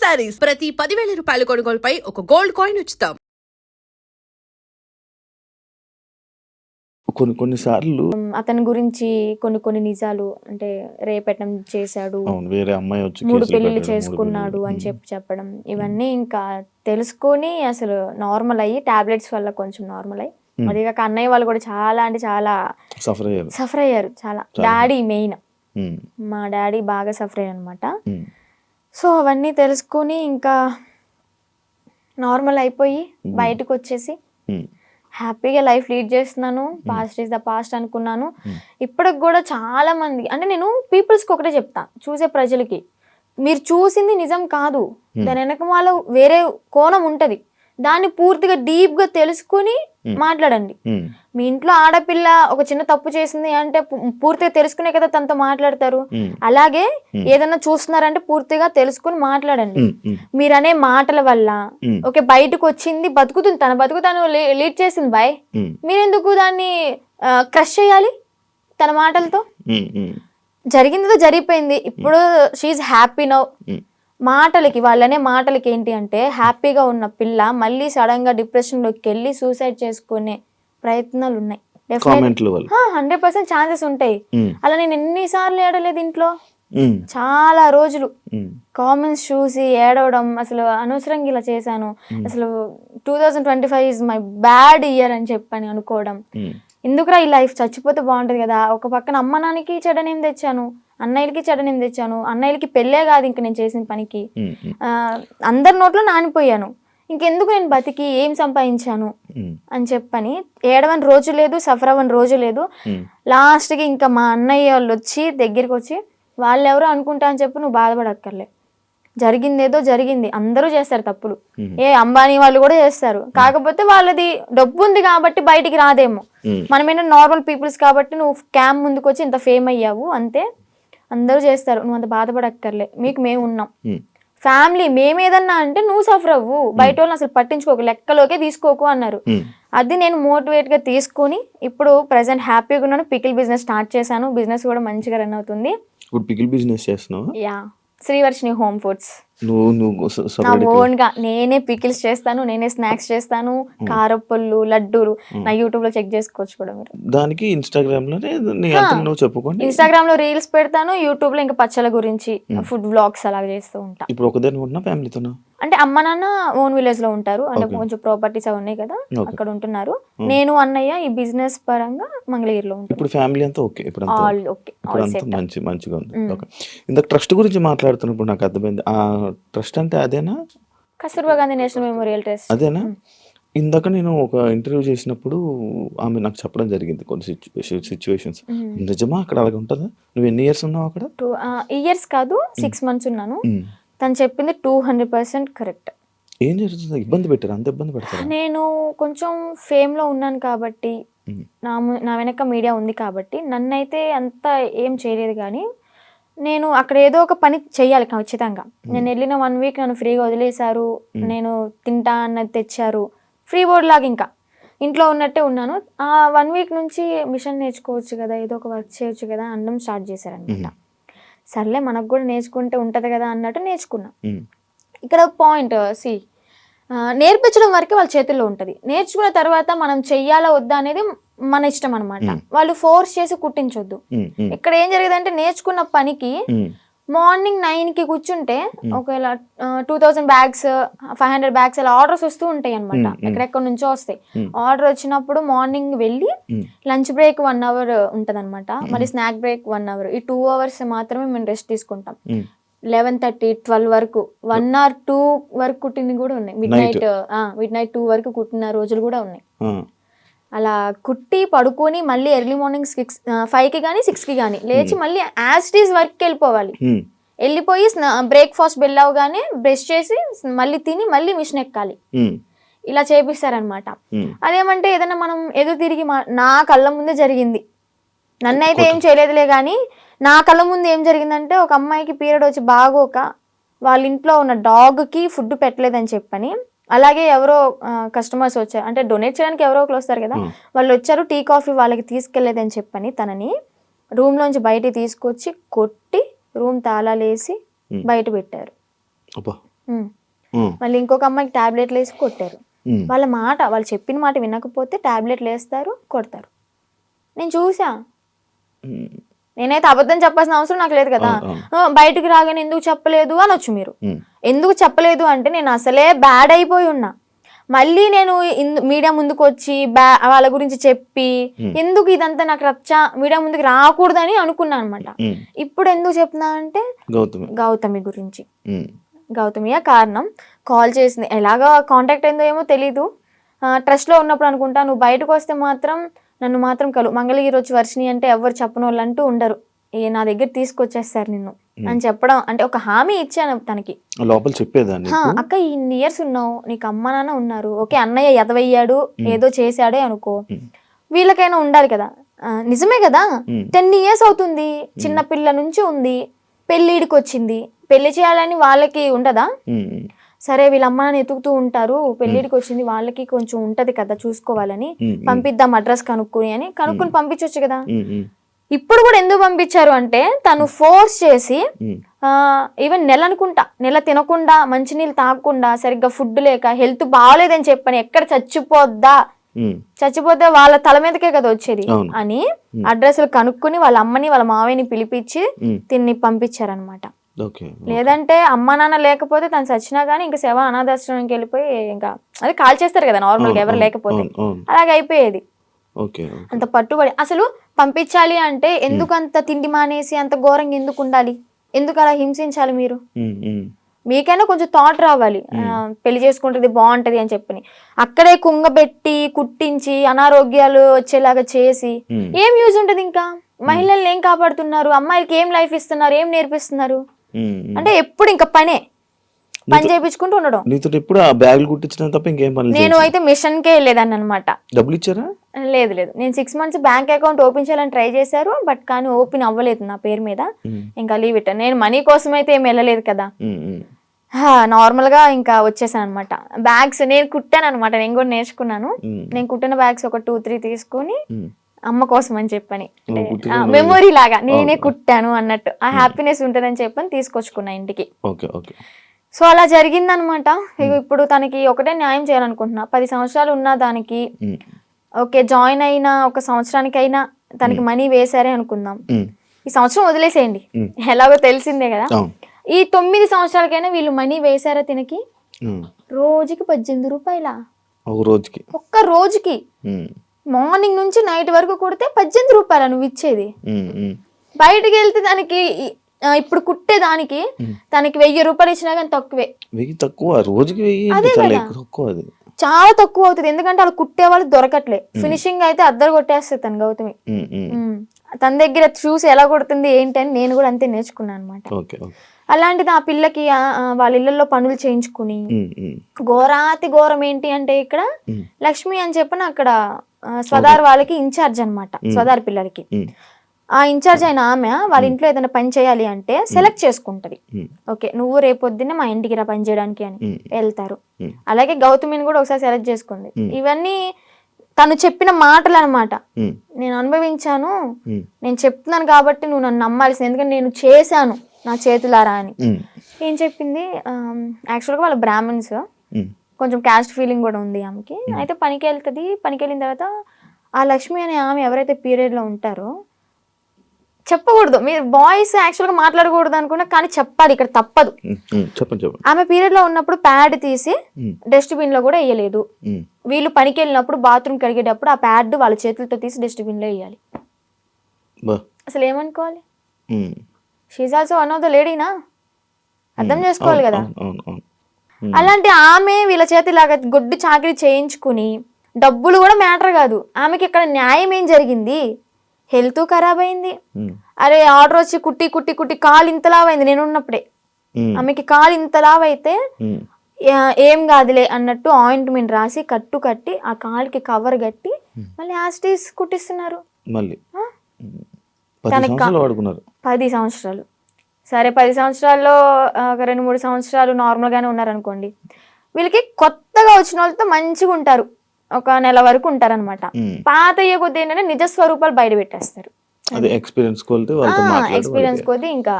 శారీస్ ప్రతి 10,000 రూపాయల కొనుగోలుపై ఒక గోల్డ్ కాయిన్ ఉచితం. కొన్నిసార్లు అతని గురించి కొన్ని నిజాలు అంటే రేపెట్టం చేశాడు, వేరే అమ్మాయి వచ్చి 3 పెళ్లిళ్ళు చేసుకున్నాడు అని చెప్పడం, ఇవన్నీ ఇంకా తెలుసుకొని అసలు నార్మల్ అయ్యి టాబ్లెట్స్ వల్ల కొంచెం నార్మల్ అయ్యి, అది కాక అన్నయ్య వాళ్ళు కూడా చాలా అంటే చాలా సఫర్ అయ్యారు. చాలా డాడీ మెయిన్, మా డాడీ బాగా సఫర్ అయ్యారు అనమాట. సో అవన్నీ తెలుసుకొని ఇంకా నార్మల్ అయిపోయి బయటకు వచ్చేసి హ్యాపీగా లైఫ్ లీడ్ చేస్తున్నాను. పాస్ట్ ఈజ్ ద పాస్ట్ అనుకున్నాను. ఇప్పటికి కూడా చాలా మంది, అంటే నేను పీపుల్స్కి ఒకటే చెప్తా, చూసే ప్రజలకి, మీరు చూసింది నిజం కాదు, దాని వెనక వాళ్ళు వేరే కోణం ఉంటుంది, దాన్ని పూర్తిగా డీప్గా తెలుసుకుని మాట్లాడండి. మీ ఇంట్లో ఆడపిల్ల ఒక చిన్న తప్పు చేసింది అంటే పూర్తిగా తెలుసుకునే కదా తనతో మాట్లాడతారు. అలాగే ఏదన్నా చూస్తున్నారంటే పూర్తిగా తెలుసుకుని మాట్లాడండి. మీరు అనే మాటల వల్ల ఓకే బయటకు వచ్చింది, బతుకుతుంది, తన బతుకు తను లీడ్ చేసింది బాయ్, మీరెందుకు దాన్ని క్రష్ చేయాలి తన మాటలతో? జరిగిందితో జరిగిపోయింది. ఇప్పుడు షీఈ్ హ్యాపీ నౌ. మాటలకి, వాళ్ళనే మాటలకి ఏంటి అంటే, హ్యాపీగా ఉన్న పిల్ల మళ్ళీ సడన్ గా డిప్రెషన్ లోకి వెళ్ళి సూసైడ్ చేసుకునే ప్రయత్నాలు ఉన్నాయి. 100% ఛాన్సెస్ ఉంటాయి. అలా నేను ఎన్నిసార్లు ఏడలేదు ఇంట్లో, చాలా రోజులు కామెంట్స్ చూసి ఏడవడం, అసలు అనవసరంగా ఇలా చేశాను, అసలు 2025 ఇస్ మై బ్యాడ్ ఇయర్ అని చెప్పని అనుకోవడం, ఎందుకురా ఈ లైఫ్, చచ్చిపోతే బాగుంటది కదా. ఒక పక్కన అమ్మ నాన్నకి చెడ్డనేం తెచ్చాను, అన్నయ్యలకి చెడ్డనేం తెచ్చాను, అన్నయ్యలకి పెళ్ళే కాదు ఇంక నేను చేసిన పనికి, అందరి నోట్లో నానిపోయాను, ఇంకెందుకు నేను బతికి ఏం సంపాదించాను అని చెప్పని ఏడవని రోజు లేదు, సఫర్ అవ్వని రోజు లేదు. లాస్ట్కి ఇంకా మా అన్నయ్య వాళ్ళు వచ్చి దగ్గరికి వచ్చి, వాళ్ళెవరో అనుకుంటా అని చెప్పి నువ్వు బాధపడక్కర్లే, జరిగిందేదో జరిగింది, అందరూ చేస్తారు తప్పులు, అంబానీ వాళ్ళు కూడా చేస్తారు, కాకపోతే వాళ్ళది డబ్బు ఉంది కాబట్టి బయటికి రాదేమో, మనమేంటో నార్మల్ పీపుల్స్ కాబట్టి నువ్వు క్యామ్ ముందుకు వచ్చి ఇంత ఫేమ్ అయ్యావు అంతే, అందరూ చేస్తారు, నువ్వు అంత బాధపడక్కర్లే, మీకు మేము ఉన్నాం, ఫ్యామిలీ మేమేదన్నా అంటే నువ్వు సఫర్ అవ్వు, బయట వాళ్ళని అసలు పట్టించుకోకు, లెక్కలోకే తీసుకోకు అన్నారు. అది నేను మోటివేట్ గా తీసుకొని ఇప్పుడు ప్రెసెంట్ హ్యాపీగా ఉన్నాను. పికిల్ బిజినెస్ స్టార్ట్ చేశాను, బిజినెస్ కూడా మంచిగా రన్ అవుతుంది. పికిల్ బిజినెస్ చేస్తున్నావు? Yeah, Srivarshini home foods. నా ఓన్ గా నేనే పికిల్స్ చేస్తాను, నేనే స్నాక్స్ చేస్తాను, కారప్పళ్ళు, లడ్డూలు, నా యూట్యూబ్ లో చెక్ చేసుకోవచ్చు కూడా మీరు. దానికి ఇన్స్టాగ్రామ్ లో రీల్స్ పెడతాను, యూట్యూబ్ లో ఇంకా పచ్చల గురించి ఫుడ్ వ్లాగ్స్ అలాగ చేస్తూ ఉంటా. ఇప్పుడు ఒకదాని ఉన్నా ఫ్యామిలీతోనా? అంటే అమ్మ నాన్న ఓన్ విలేజ్ లో ఉంటారు, అంటే కొంచెం ప్రాపర్టీస్ అవి ఉన్నాయి కదా, అక్కడ ఉంటున్నారు. నేను అన్నయ్య ఈ బిజినెస్ పరంగా మంగళగిరిలో ఉంటాను. ఇప్పుడు ఫ్యామిలీ అంతా ఓకే? ఆల్ ఓకే, మంచిగా ఉంది. ఇందాక ట్రస్ట్ గురించి మాట్లాడుతున్నప్పుడు నాకు అర్థమైంది, ఆ ట్రస్ట్ అంటే అదేనా? Kasturba Gandhi national memorial trust అదేనా? ఇందాక నేను ఒక ఇంటర్వ్యూ చేసినప్పుడు ఆమె నాకు చెప్పడం జరిగింది కొన్ని సిచ్యువేషన్స్. నిజమా అక్కడ అలాగే ఉంటుందా? నువ్వు ఎన్ని ఇయర్స్ ఉన్నావు అక్కడ? 2 ఇయర్స్ కాదు, 6 months ఉన్నాను. తను చెప్పింది 200% కరెక్ట్. ఏం జరుగుతుంది? ఇబ్బంది పెట్టారు? అంత ఇబ్బంది పెడతారు? నేను కొంచెం ఫేమ్ లో ఉన్నాను కాబట్టి, నా వెనక మీడియా ఉంది కాబట్టి నన్నైతే అంత ఏం చేయలేదు. కానీ నేను అక్కడ ఏదో ఒక పని చెయ్యాలి ఖచ్చితంగా. నేను వెళ్ళిన 1 week నన్ను ఫ్రీగా వదిలేశారు, నేను తింటా అన్నది తెచ్చారు, ఫ్రీ బోర్డ్ లాగా ఇంకా ఇంట్లో ఉన్నట్టే ఉన్నాను. ఆ 1 week నుంచి మిషన్ నేర్చుకోవచ్చు కదా, ఏదో ఒక వర్క్ చేయొచ్చు కదా అనడం స్టార్ట్ చేశారనమాట. సర్లే మనకు కూడా నేర్చుకుంటే ఉంటుంది కదా అన్నట్టు నేర్చుకున్నా. ఇక్కడ పాయింట్ నేర్పించడం వరకే వాళ్ళ చేతుల్లో ఉంటుంది, నేర్చుకున్న తర్వాత మనం చెయ్యాలా వద్దా అనేది మన ఇష్టం అనమాట. వాళ్ళు ఫోర్స్ చేసి కుట్టించొద్దు. ఇక్కడ ఏం జరిగేదంటే, నేర్చుకున్న పనికి మార్నింగ్ 9కి కూర్చుంటే ఒకవేళ 2000 bags 500 bags అలా ఆర్డర్స్ వస్తూ ఉంటాయి అనమాట, ఎక్కడెక్కడ నుంచో వస్తాయి. ఆర్డర్ వచ్చినప్పుడు మార్నింగ్ వెళ్ళి లంచ్ బ్రేక్ 1 hour ఉంటుంది అనమాట, మళ్ళీ స్నాక్ బ్రేక్ 1 hour, ఈ 2 hours మాత్రమే మేము రెస్ట్ తీసుకుంటాం. 11:30 12 వరకు 1 or 2 వరకు కుట్టినవి కూడా ఉన్నాయి. మిడ్ నైట్ 2 వరకు కుట్టిన రోజులు కూడా ఉన్నాయి. అలా కుట్టి పడుకొని మళ్ళీ ఎర్లీ మార్నింగ్ 5కి కానీ 6కి కానీ లేచి మళ్ళీ యాస్టీస్ వర్క్కి వెళ్ళిపోవాలి. వెళ్ళిపోయి బ్రేక్ఫాస్ట్ బెల్ అవగానే బ్రష్ చేసి మళ్ళీ తిని మళ్ళీ మిషన్ ఎక్కాలి. ఇలా చేపిస్తారనమాట. అదేమంటే ఏదైనా మనం ఎదురు తిరిగి, నా కళ్ళ ముందే జరిగింది, నన్నైతే ఏం చేయలేదులే కానీ నా కళ్ళ ముందు ఏం జరిగిందంటే, ఒక అమ్మాయికి పీరియడ్ వచ్చి బాగోక వాళ్ళ ఇంట్లో ఉన్న డాగ్కి ఫుడ్ పెట్టలేదని చెప్పని, అలాగే ఎవరో కస్టమర్స్ వచ్చారు, అంటే డొనేట్ చేయడానికి ఎవరో ఒకరు వస్తారు కదా, వాళ్ళు వచ్చారు, టీ కాఫీ వాళ్ళకి తీసుకెళ్లేదని చెప్పని తనని రూమ్లోంచి బయటికి తీసుకొచ్చి కొట్టి రూమ్ తాళాలేసి బయట పెట్టారు. మళ్ళీ ఇంకొక అమ్మాయికి టాబ్లెట్లు వేసి కొట్టారు. వాళ్ళు చెప్పిన మాట వినకపోతే టాబ్లెట్లు వేస్తారు, కొడతారు. నేను చూసా. నేనైతే అబద్ధం చెప్పాల్సిన అవసరం నాకు లేదు కదా. బయటకు రాగానే ఎందుకు చెప్పలేదు అనొచ్చు మీరు. ఎందుకు చెప్పలేదు అంటే నేను అసలే బ్యాడ్ అయిపోయి ఉన్నా. మళ్ళీ నేను మీడియా ముందుకు వచ్చి వాళ్ళ గురించి చెప్పి ఎందుకు ఇదంతా నాకు మీడియా ముందుకు రాకూడదని అనుకున్నా అనమాట. ఇప్పుడు ఎందుకు చెప్తున్నా అంటే గౌతమి గురించి. గౌతమియే కారణం. కాల్ చేసింది, ఎలాగా కాంటాక్ట్ అయిందో ఏమో తెలీదు. ట్రస్ట్లో ఉన్నప్పుడు అనుకుంటా, నువ్వు బయటకు వస్తే మాత్రం నన్ను మాత్రం మంగళగిరి వచ్చి వర్షిని అంటే ఎవరు చెప్పని వాళ్ళు అంటూ ఉండరు, నా దగ్గర తీసుకొచ్చేస్తారు నిన్ను అని చెప్పడం. అంటే ఒక హామీ ఇచ్చాను తనకి. లోపల చెప్పేదాన్ని, అక్క ఇన్ని ఇయర్స్ ఉన్నావు, నీకు అమ్మ నాన్న ఉన్నారు, ఓకే అన్నయ్య ఎదవయ్యాడు ఏదో చేశాడే అనుకో, వీళ్ళకైనా ఉండాలి కదా. నిజమే కదా, 10 years అవుతుంది, చిన్న పిల్ల నుంచి ఉంది, పెళ్ళిడికి వచ్చింది, పెళ్లి చేయాలని వాళ్ళకి ఉండదా? సరే వీళ్ళ అమ్మ నాన్న ఎతుకుతూ ఉంటారు, పెళ్ళిడికి వచ్చింది, వాళ్ళకి కొంచెం ఉంటది కదా చూసుకోవాలని, పంపిద్దాం అడ్రస్ కనుక్కుని పంపించవచ్చు కదా. ఇప్పుడు కూడా ఎందుకు పంపించారు అంటే తను ఫోర్స్ చేసి, ఈవెన్ నెల తినకుండా, మంచినీళ్ళు తాగకుండా, సరిగ్గా ఫుడ్ లేక, హెల్త్ బాగాలేదని చెప్పని, ఎక్కడ చచ్చిపోతే వాళ్ళ తల మీదకే కదా వచ్చేది అని అడ్రస్లు కనుక్కుని వాళ్ళ అమ్మని వాళ్ళ మావయ్యని పిలిపించి తిన్ని పంపించారనమాట. లేదంటే అమ్మ నాన్న లేకపోతే తను చచ్చినా గానీ ఇంకా శవ అనాథాశ్రమానికి వెళ్ళిపోయి ఇంకా అది కాల్ చేస్తారు కదా నార్మల్ గా ఎవరు లేకపోతే, అలాగే అయిపోయేది. అంత పట్టుబడి అసలు పంపించాలి అంటే ఎందుకు అంత తిండి మానేసి అంత ఘోరంగా ఎందుకు ఉండాలి, ఎందుకు అలా హింసించాలి? మీరు మీకైనా కొంచెం థాట్ రావాలి, పెళ్లి చేసుకుంటుంది బాగుంటది అని చెప్పని. అక్కడే కుంగబెట్టి కుట్టించి అనారోగ్యాలు వచ్చేలాగా చేసి ఏం యూజ్ ఉంటది? ఇంకా మహిళల్ని ఏం కాపాడుతున్నారు? అమ్మాయిలకి ఏం లైఫ్ ఇస్తున్నారు? ఏం నేర్పిస్తున్నారు? అంటే ఎప్పుడు ఇంకా పని చేయించుకుంటూ ఉండడం. ఎప్పుడు ఆ బ్యాగులు కుట్టించడం తప్ప ఇంకేం పని? నేను అయితే మిషన్ కే వెళ్ళేదాన్ని అనమాట. డబ్బులు ఇచ్చారా? లేదు, నేను 6 months బ్యాంక్ అకౌంట్ ఓపెన్ చేయాలని ట్రై చేశారు, బట్ కానీ ఓపెన్ అవ్వలేదు నా పేరు మీద. ఇంకా లీవ్ ఇట్. నేను మనీ కోసం అయితే ఏం వెళ్ళలేదు కదా, నార్మల్ గా ఇంకా వచ్చేసాను అనమాట. బ్యాగ్స్ నేను కుట్టాను అనమాట, నేను కూడా నేర్చుకున్నాను. నేను కుట్టిన బ్యాగ్స్ ఒక 2-3 తీసుకుని అమ్మ కోసం అని చెప్పని, మెమొరీ లాగా నేనే కుట్టాను అన్నట్టు ఆ హ్యాపీనెస్ ఉంటుందని చెప్పని తీసుకొచ్చుకున్నా ఇంటికి. సో అలా జరిగిందనమాట. ఇప్పుడు తనకి ఒకటే న్యాయం చేయాలనుకుంటున్నా. 10 సంవత్సరాలు ఉన్న దానికి ఓకే, జాయిన్ అయిన 1 సంవత్సరానికైనా తనకి మనీ వేసారే అనుకుందాం, ఈ సంవత్సరం వదిలేసేయండి, ఎలాగో తెలిసిందే కదా. ఈ 9 సంవత్సరాలకైనా వీళ్ళు మనీ వేసారా తినకి? రోజుకి 18 రూపాయల, ఒక్క రోజుకి మార్నింగ్ నుంచి నైట్ వరకు కొడితే 18 రూపాయల నువ్వు ఇచ్చేది. బయటకు వెళ్తే దానికి ఇప్పుడు కుట్టే దానికి తనకి 1000 రూపాయలు ఇచ్చినా కానీ తక్కువే. చాలా తక్కువ అవుతుంది, ఎందుకంటే వాళ్ళు కుట్టే వాళ్ళు దొరకట్లే. ఫినిషింగ్ అయితే అద్దరు కొట్టేస్తుంది తను గౌతమి. తన దగ్గర చూసి ఎలా కొడుతుంది ఏంటి అని నేను కూడా అంతే నేర్చుకున్నాను అనమాట. అలాంటిది ఆ పిల్లకి వాళ్ళ ఇళ్లలో పనులు చేయించుకుని, ఘోరం ఏంటి అంటే ఇక్కడ లక్ష్మి అని చెప్పిన అక్కడ స్వదార్ వాళ్ళకి ఇన్ఛార్జ్ అనమాట, స్వదార్ పిల్లలకి. ఆ ఇన్ఛార్జ్ అయిన ఆమె వాళ్ళ ఇంట్లో ఏదైనా పని చేయాలి అంటే సెలెక్ట్ చేసుకుంటది. ఓకే నువ్వు రేపొద్దున్నే మా ఇంటికి రా పని చేయడానికి అని వెళ్తారు. అలాగే గౌతమిని కూడా ఒకసారి సెలెక్ట్ చేసుకుంది. ఇవన్నీ తను చెప్పిన మాటలు అనమాట. నేను అనుభవించాను, నేను చెప్తున్నాను కాబట్టి నువ్వు నన్ను నమ్మాల్సింది, ఎందుకంటే నేను చేశాను నా చేతులారా అని. ఏం చెప్పింది, యాక్చువల్గా వాళ్ళ బ్రాహ్మణ్స్, కొంచెం క్యాస్ట్ ఫీలింగ్ కూడా ఉంది ఆమెకి. అయితే పనికి వెళ్తుంది. పనికి వెళ్ళిన తర్వాత ఆ లక్ష్మి అనే ఆమె ఎవరైతే పీరియడ్లో ఉంటారో, చెప్పకూడదు, మీరు బాయ్స్ యాక్చువల్గా మాట్లాడకూడదు అనుకున్నా, కానీ చెప్పాలి, ఇక్కడ తప్పదు. ఆమె పీరియడ్ లో ఉన్నప్పుడు ప్యాడ్ తీసి డస్ట్బిన్ లో కూడా వేయలేదు. వీళ్ళు పనికి వెళ్ళినప్పుడు బాత్రూమ్ కడిగేటప్పుడు ఆ ప్యాడ్ వాళ్ళ చేతులతో తీసి డస్ట్బిన్ లో వేయాలి. అసలు ఏమనుకోవాలి? She also one of the లేడీనా, అర్థం చేసుకోవాలి కదా. అలాంటి ఆమె వీళ్ళ చేతిలాగా గొడ్డు చాకరీ చేయించుకుని, డబ్బులు కూడా మ్యాటర్ కాదు ఆమెకి. ఇక్కడ న్యాయం ఏం జరిగింది? హెల్త్ ఖరాబ్ అయింది. అరే ఆర్డర్ వచ్చి కుట్టి కుట్టి కుట్టి కాలు ఇంతలావైంది. నేను ఉన్నప్పుడే ఆమెకి కాలు ఇంతలావైతే ఏం కాదులే అన్నట్టు ఆయింట్మెంట్ రాసి కట్టి ఆ కాలుకి కవర్ కట్టి మళ్ళీ యాస్టీస్ కుట్టిస్తున్నారు. తనకి 10 సంవత్సరాలు. సరే 10 సంవత్సరాల్లో ఒక 2-3 సంవత్సరాలు నార్మల్ గానే ఉన్నారనుకోండి. వీళ్ళకి కొత్తగా వచ్చిన వాళ్ళతో మంచిగా ఉంటారు, ఒక నెల వరకు ఉంటారనమాట. పాత అయ్యే కొద్ది ఏంటంటే నిజస్వరూపాలు బయట పెట్టేస్తారు. ఎక్స్పీరియన్స్ కొద్ది ఇంకా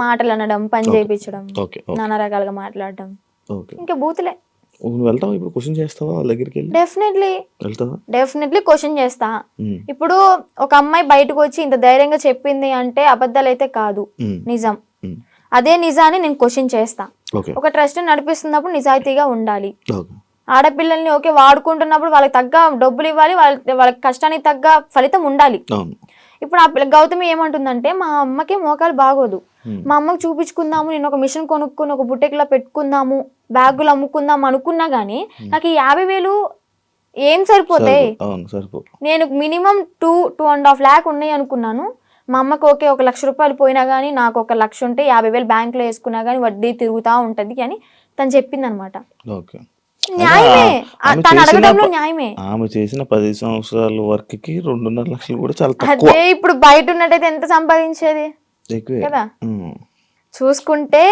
మాటలు అనడం, పని చేయించడం, నానా రకాలుగా మాట్లాడడం, ఓకే. ఇంకా బూతులే. నువ్వు వెళ్తావా ఇప్పుడు క్వశ్చన్ చేస్తావా వాళ్ళ దగ్గరికి వెళ్ళి? వెళ్తావా? డెఫినెట్లీ క్వశ్చన్ చేస్తా. ఉమ్, ఇప్పుడు ఒక అమ్మాయి బయటకు వచ్చి ఇంత ధైర్యంగా చెప్పింది అంటే అబద్ధాలు అయితే కాదు, ఉమ్, నిజం. ఉమ్, అదే నిజాన్ని నేను క్వశ్చన్ చేస్తా. ఓకే. ఒక ట్రస్ట్ నడిపిస్తున్నప్పుడు నిజాయితీగా ఉండాలి. ఓకే. ఆడపిల్లల్ని ఓకే వాడుకుంటున్నప్పుడు వాళ్ళకి తగ్గ డబ్బులు ఇవ్వాలి, వాళ్ళకి కష్టానికి తగ్గ ఫలితం ఉండాలి. అవును. ఇప్పుడు ఆ పిల్ల గౌతమి ఏమంటుందంటే మా అమ్మకి మోకాలు బాగోదు, ఉమ్, మా అమ్మకి చూపించుకుందాము, నేను ఒక మిషన్ కొనుక్కుని ఒక బుట్టెక్లా పెట్టుకుందాము, బ్యాగులు అమ్ముకుందాం అనుకున్నా గానీ నాకు ఈ 50,000 ఏం సరిపోతాయి? అవును, సరిపో. నేను మినిమం 2.5 lakh ఉన్నాయి అనుకున్నాను. మా అమ్మకి ఓకే 1,00,000 రూపాయలు పోయినా కానీ నాకు 1,00,000 ఉంటే 50,000 బ్యాంకులో వేసుకున్నా కానీ వడ్డీ తిరుగుతూ ఉంటది అని తను చెప్పింది అనమాట. ఓకే. న్యాయమే, తను అడగడంలో న్యాయమే. ఆమె చేసిన 10 సంవత్సరాల వర్క్ కి 2.5 లక్షలు కూడా చాలా తక్కువ. అదే ఇప్పుడు బయట ఉన్నట్టయితే ఎంత సంపాదించేది ఎక్కువే కదా. ఉమ్, చూసుకుంటే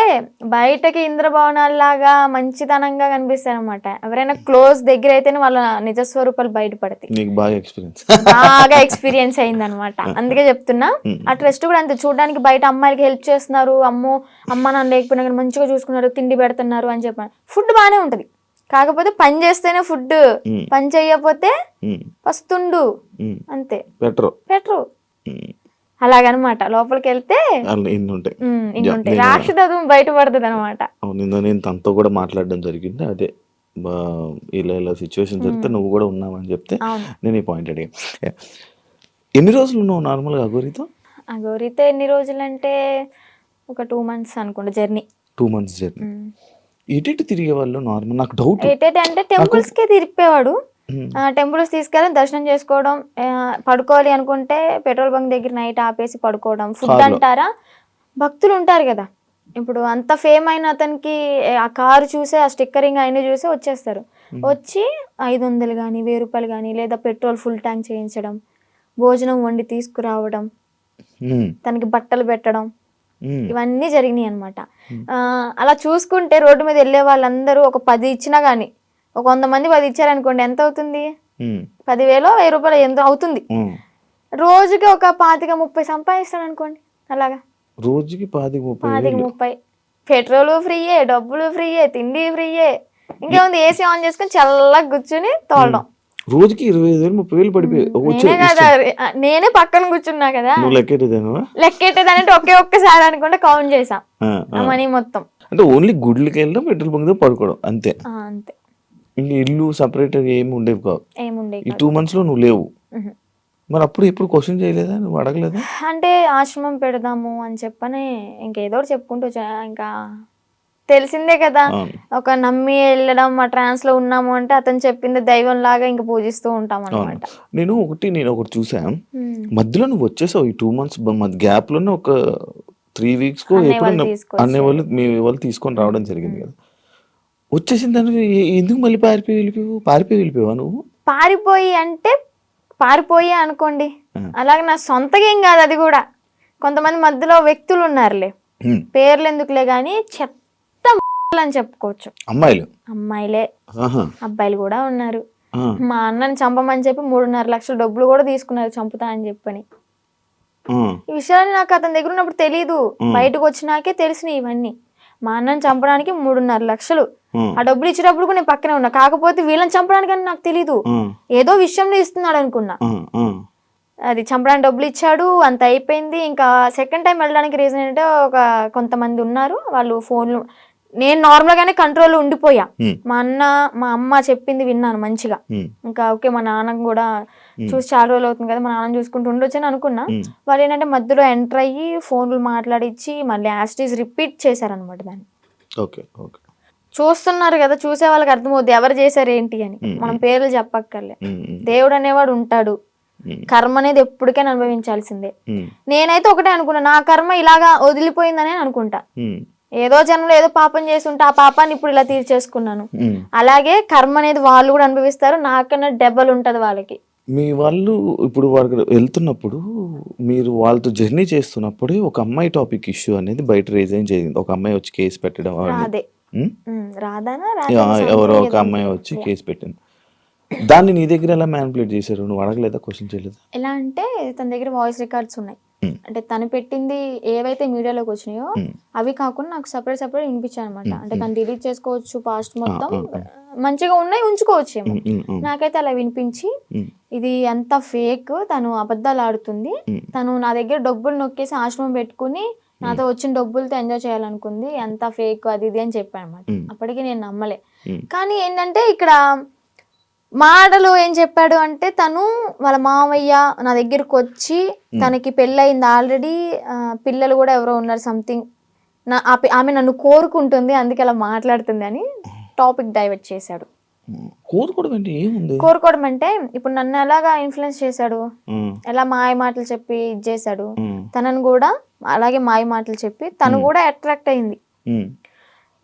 బయటకి ఇంద్రభవనాల్లాగా మంచితనంగా కనిపిస్తాయి అనమాట. ఎవరైనా క్లోజ్ దగ్గర అయితేనే వాళ్ళ నిజస్వరూపాలు బయటపడతాయి. నీకు బాగా ఎక్స్పీరియన్స్ బాగా ఎక్స్పీరియన్స్ అయింది అనమాట. అందుకే చెప్తున్నా. ఆ ట్రస్ట్ కూడా అంతే, చూడడానికి బయట అమ్మాయిలకి హెల్ప్ చేస్తున్నారు, అమ్మ నాన్న లేకపోయినా కానీ మంచిగా చూసుకున్నారు, తిండి పెడుతున్నారు అని చెప్పాను. ఫుడ్ బాగానే ఉంటది, కాకపోతే పని చేస్తేనే ఫుడ్, పని చేయకపోతే వస్తుండు అంతే, పెట్టరు. అలాగనమాట. లోపలికి వెళ్తే ఇన్ని ఉంటాయి, రాక్షసత్వం బయటపడుతుంది అనమాట. నేను తనతో కూడా మాట్లాడడం జరిగింది. అదే ఇలా సిచ్యువేషన్ జరిగితే నువ్వు కూడా ఉన్నావని చెప్తే నేను ఈ పాయింట్ అడిగాను. ఎన్ని రోజులు ఉన్నావు నార్మల్గా అఘోరితో? ఎన్ని రోజులు అంటే ఒక 2 months అనుకుంటా జర్నీ. 2 months journey. ఎటు తిరిగే వాళ్ళు నార్మల్? నాకు డౌట్ అంటే టెంపుల్స్ కే తిరిపేవాడు. టెంపుల్స్ తీసుకెళ్ళి దర్శనం చేసుకోవడం, పడుకోవాలి అనుకుంటే పెట్రోల్ బంక్ దగ్గర నైట్ ఆపేసి పడుకోవడం. ఫుడ్ అంటారా, భక్తులు ఉంటారు కదా, ఇప్పుడు అంత ఫేమ్ అయిన అతనికి ఆ కారు చూసే, ఆ స్టిక్కరింగ్ అయినా చూసే వచ్చేస్తారు. వచ్చి 500 కానీ 1000 రూపాయలు కానీ, లేదా పెట్రోల్ ఫుల్ ట్యాంక్ చేయించడం, భోజనం వండి తీసుకురావడం, తనకి బట్టలు పెట్టడం, ఇవన్నీ జరిగినాయి అనమాట. అలా చూసుకుంటే రోడ్డు మీద వెళ్ళే వాళ్ళందరూ ఒక 10 ఇచ్చినా గానీ, ఒక 100 మంది 10 ఇచ్చారనుకోండి, ఎంత అవుతుంది? 10,000 1000 రూపాయలు ఎంత అవుతుంది? రోజుకి ఒక 25-30 సంపాదిస్తాడు అనుకోండి. అలాగా రోజుకి 25-30. పెట్రోల్ ఫ్రీయే, డబ్బులు ఫ్రీయే, తిండి ఫ్రీయే. ఇంకేముంది, ఏసీ ఆన్ చేసుకుని చల్లగా కూర్చుని తోలడం. రోజుకి 25,000-30,000 పడిపోయి నేనే పక్కన కూర్చున్నా కదా. లెక్కెట్టేదానంటే ఒక్కసారి అనుకుంటే కౌంట్ చేసా మనీ మొత్తం. అంటే ఓన్లీ గుడ్లకి వెళ్ళడం, పెట్రోల్ బంక్ దగ్గర పడుకోవడం అంతే. అంతే. ఇంకా ఇల్లు సపరేట్ ఏమి ఉండేవి కావు. ఈ 2 months లో నువ్వు లేవు. మరి అప్పుడు ఎప్పుడు క్వశ్చన్ చేయలేదా, నువ్వు అడగలేదా? అంటే ఆశ్రమం పెడదాము అని చెప్పని ఇంకేదో చెప్పుకుంటూ ఇంకా తెలిసిందే కదా, ఒక నమ్మి వెళ్ళడం, ఆ ట్రాన్స్ లో ఉన్నాము అంటే అతను చెప్పింది దైవం లాగా ఇంకా పూజిస్తూ ఉంటాం అనమాట. నేను ఒకటి చూసా, మధ్యలో నువ్వు వచ్చేసావు. ఈ 2 months గ్యాప్ లోనే ఒక 3 weeks అనే వాళ్ళు తీసుకొని రావడం జరిగింది కదా. వచ్చేసిన దాన్ని ఎందుకు మళ్ళీ పారిపోయి వెళ్ళిపోయావా నువ్వు? పారిపోయి అనుకోండి, అలాగే నా సొంతగా ఏం కాదు. అది కూడా కొంతమంది మధ్యలో వ్యక్తులు ఉన్నారులే, పేర్లు ఎందుకులే గానీ చెత్త అని చెప్పుకోవచ్చు. అమ్మాయిలే, అబ్బాయిలు కూడా ఉన్నారు. మా అన్నని చంపమని చెప్పి 3.5 లక్షల డబ్బులు కూడా తీసుకున్నారు, చంపుతా అని చెప్పని. ఈ విషయాన్ని నాకు అతని దగ్గర ఉన్నప్పుడు తెలీదు, బయటకు వచ్చినాకే తెలిసినాయి ఇవన్నీ. మా అన్నని చంపడానికి 3.5 లక్షలు, ఆ డబ్బులు ఇచ్చేటప్పుడు కూడా నేను పక్కనే ఉన్నా. కాకపోతే వీళ్ళని చంపడానికి నాకు తెలీదు, ఏదో విషయంలో ఇస్తున్నాడు అనుకున్నా. అది చంపడానికి డబ్బులు ఇచ్చాడు, అంత అయిపోయింది. ఇంకా సెకండ్ టైం వెళ్ళడానికి రీజన్ ఏంటంటే, కొంతమంది ఉన్నారు వాళ్ళు ఫోన్లు, నేను నార్మల్ గానే కంట్రోల్లో ఉండిపోయా. మా అమ్మ చెప్పింది విన్నాను మంచిగా. ఇంకా ఓకే, మా నాన్న కూడా చూసి చాలా రోజులు అవుతుంది కదా, మా నాన్న చూసుకుంటూ ఉండొచ్చు అని అనుకున్నా. వాళ్ళు ఏంటంటే మధ్యలో ఎంటర్ అయ్యి ఫోన్లు మాట్లాడిచ్చి మళ్ళీ యాస్టీస్ రిపీట్ చేశారనమాట దాన్ని. చూస్తున్నారు కదా, చూసే వాళ్ళకి అర్థమవుద్ది ఎవరు చేశారు ఏంటి అని. మనం పేర్లు చెప్పక్కర్లే. దేవుడు అనేవాడు ఉంటాడు, కర్మ అనేది ఎప్పటికైనా అనుభవించాల్సిందే. నేనైతే ఒకటే అనుకున్నా, నా కర్మ ఇలాగా వదిలిపోయిందనే అనుకుంటా. ఏదో జన్మలో ఏదో పాపం చేసి ఉంటే ఆ పాపాన్ని ఇప్పుడు ఇలా తీర్చేసుకున్నాను. అలాగే కర్మ అనేది వాళ్ళు కూడా అనుభవిస్తారు, నాకన్నా డబల్ ఉంటది వాళ్ళకి. మీ వాళ్ళు ఇప్పుడు వాళ్ళకి వెళ్తున్నప్పుడు, మీరు వాళ్ళతో జర్నీ చేస్తున్నప్పుడు ఒక అమ్మాయి టాపిక్ ఇష్యూ అనేది బయట రేజ్ అయ్యి జరిగింది. ఒక అమ్మాయి వచ్చి కేసు పెట్టడం, ఎవరో ఒక అమ్మాయి వచ్చి కేసు పెట్టింది. దాన్ని నీ దగ్గర ఎలా మ్యానిపులేట్ చేశారు? నువ్వు అడగలేదా, క్వశ్చన్ చేయలేదా? ఎలా అంటే తన దగ్గర వాయిస్ రికార్డ్స్ ఉన్నాయి. అంటే తను పెట్టింది ఏవైతే మీడియాలోకి వచ్చినాయో అవి కాకుండా నాకు సపరేట్ వినిపించాయి అనమాట. అంటే తను డిలీట్ చేసుకోవచ్చు పాస్ట్ మొత్తం, మంచిగా ఉన్నాయి ఉంచుకోవచ్చు ఏమో. నాకైతే అలా వినిపించి ఇది అంత ఫేక్, తను అబద్ధాలు ఆడుతుంది, తను నా దగ్గర డబ్బులు నొక్కేసి ఆశ్రమం పెట్టుకుని నాతో వచ్చిన డబ్బులతో ఎంజాయ్ చేయాలనుకుంది, అంత ఫేక్ అది ఇది అని చెప్పాను అనమాట. అప్పటికి నేను నమ్మలే. కానీ ఏంటంటే ఇక్కడ మాటలు ఏం చెప్పాడు అంటే, తను వాళ్ళ మామయ్య నా దగ్గరకు వచ్చి తనకి పెళ్ళయింది ఆల్రెడీ, పిల్లలు కూడా ఎవరో ఉన్నారు సంథింగ్, ఆమె నన్ను కోరుకుంటుంది అందుకే అలా మాట్లాడుతుంది అని టాపిక్ డైవర్ట్ చేశాడు. కోరుకోవడం అంటే ఇప్పుడు నన్ను ఎలాగా ఇన్ఫ్లుయెన్స్ చేశాడు, ఎలా మాయ మాటలు చెప్పి ఇది చేశాడు, తనను కూడా అలాగే మాయ మాటలు చెప్పి తను కూడా అట్రాక్ట్ అయింది.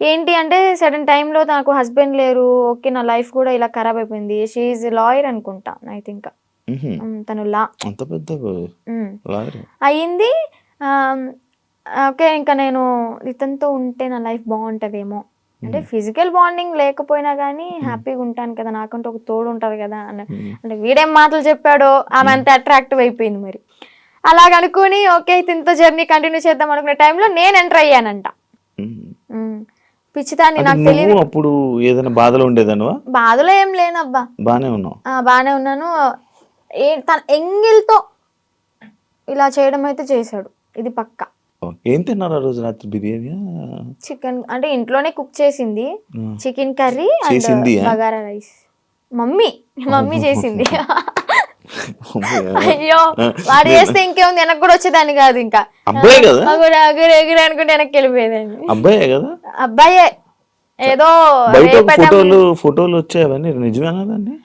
ఏంటి అంటే సడన్ టైంలో నాకు హస్బెండ్ లేరు, ఓకే నా లైఫ్ కూడా ఇలా ఖరాబ్ అయిపోయింది. షీఈ్ లాయర్ అనుకుంటా ఐ థింక్, తను లా అయ్యింది. ఓకే ఇంకా నేను ఇతనితో ఉంటే నా లైఫ్ బాగుంటదేమో, అంటే ఫిజికల్ బాండింగ్ లేకపోయినా కానీ హ్యాపీగా ఉంటాను కదా, నాకంటే ఒక తోడు ఉంటది కదా అన్న. అంటే వీడేం మాటలు చెప్పాడో ఆమె అంత అట్రాక్టివ్ అయిపోయింది. మరి అలాగనుకుని ఓకే ఇతనితో జర్నీ కంటిన్యూ చేద్దాం అనుకునే టైంలో నేను ఎంటర్ అయ్యానంట. పిచ్చిదాన్ని, నాకు తెలియదు. అప్పుడు ఏదైనా బాధలో ఉండేదానివా? బాధలో ఏం లేనబ్బా, బానే ఉన్నాను. తన ఎంగిల్తో ఇలా చేయడం అయితే చేశాడు, ఇది పక్కా. ఏం తిన్నారు ఆ రోజు రాత్రి? బిర్యానీ, చికెన్, అంటే ఇంట్లోనే కుక్ చేసింది, chicken curry and bagara rice. Mummy చేసింది. అయ్యో వాడు చేస్తే ఇంకేముంది, వెనక్కి కూడా వచ్చేదాన్ని కాదు. ఇంకా ఎగురే అనుకుంటే వెనక్కి వెళ్ళిపోయేదాన్ని. అబ్బాయే. ఏదో ఫోటోలు వచ్చాయని నిజమేనా? దాన్ని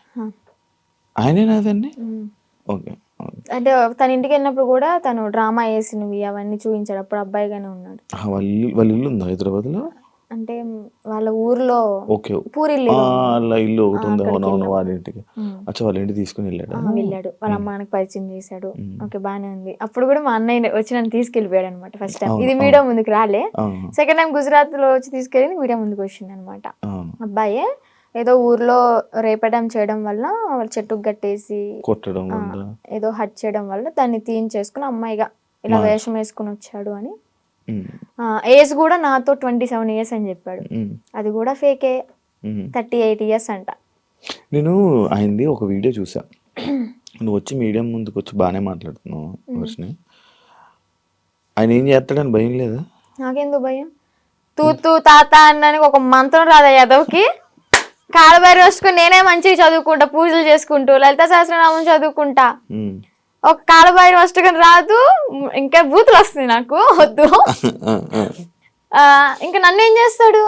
ఆయనేనాదండి? ఓకే. అంటే తన ఇంటికి వెళ్ళినప్పుడు కూడా తను డ్రామా వేసినవి అవన్నీ చూపించాడు. అప్పుడు అబ్బాయిగానే ఉన్నాడు. వాళ్ళ ఇల్లు ఉందా హైదరాబాద్ లో? అంటే వాళ్ళ ఊర్లో పూరిల్లు ఇల్లు ఒకటి ఉంది. అవునవును, వాళ్ళ ఇంటికి. అచ్చా, వాళ్ళ ఇంటికి తీసుకుని వెళ్ళాడు. వాళ్ళ అమ్మానికి పరిచయం చేశాడు. ఓకే బానే ఉంది. అప్పుడు కూడా మా అన్నయ్య వచ్చి నన్ను తీసుకెళ్లిపోయాడు అనమాట. ఫస్ట్ టైం ఇది మీడియా ముందుకు రాలే, సెకండ్ టైం గుజరాత్ లో వచ్చి తీసుకెళ్ళి మీడియా ముందుకు వచ్చింది అనమాట. అబ్బాయే ఏదో ఊర్లో రేపడం చేయడం వల్ల వాళ్ళ చెట్టుకు కట్టేసి కొట్టడం, ఏదో హట్ చేయడం వల్ల దాన్ని తీయించేసుకుని అమ్మాయిగా ఇలా వేషం వేసుకుని వచ్చాడు అని. ఏజ్ కూడా నాతో 27 years అని చెప్పాడు. అది కూడా ఫేకే, 38 years అంట. నేను ఆయనది ఒక వీడియో చూసా, నువ్వు వచ్చి మీడియా ముందుకు వచ్చి బాగానే మాట్లాడుతున్నావు వర్షిని. ఆయన ఏం చేస్తాడని భయం లేదా? నాకెందుకు భయం? తూ తాత అన్నానికి ఒక మంత్రం రాదా యాదవ్కి? కాలబారి వస్తుకుని నేనే మంచిగా చదువుకుంటా, పూజలు చేసుకుంటూ లలిత సహస్రనామం చదువుకుంటా. ఒక కాలబారి వస్తుకుని రాదు, ఇంకా బూతులు వస్తుంది నాకు, వద్దు. ఇంకా నన్ను ఏం చేస్తాడు?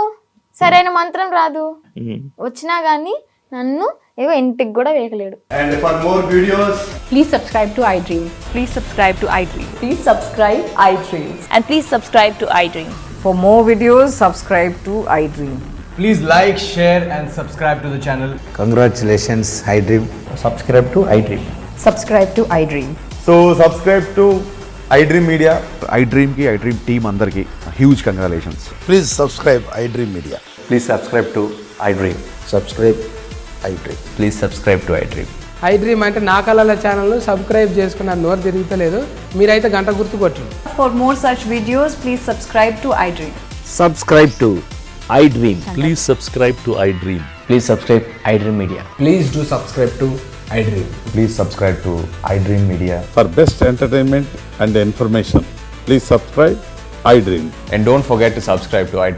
సరైన మంత్రం రాదు, వచ్చినా గానీ నన్ను ఏవో ఇంటికి కూడా వేయలేడు. And for more videos, please subscribe to iDream. Please subscribe to iDream. Please subscribe iDream. And please subscribe to iDream. For more videos, subscribe to iDream. please like, share and subscribe to the channel. Congratulations, iDream. Subscribe to iDream. Subscribe to iDream. So subscribe to iDream Media. iDream ki iDream team andarki huge congratulations. Please subscribe iDream Media. Please subscribe to iDream. Subscribe iDream. Please subscribe to iDream. iDream అంటే నా కళల channel subscribe చేసుకున్న నోరు తిరుగుతలేదు, మీరైతే గంట గుర్తు కొట్టండి. For more such videos, please subscribe to iDream. Subscribe to iDream. Please subscribe to iDream. Please subscribe iDream Media. Please do subscribe to iDream. Please subscribe to iDream Media. For best entertainment and information, please subscribe iDream. And don't forget to subscribe to iDream.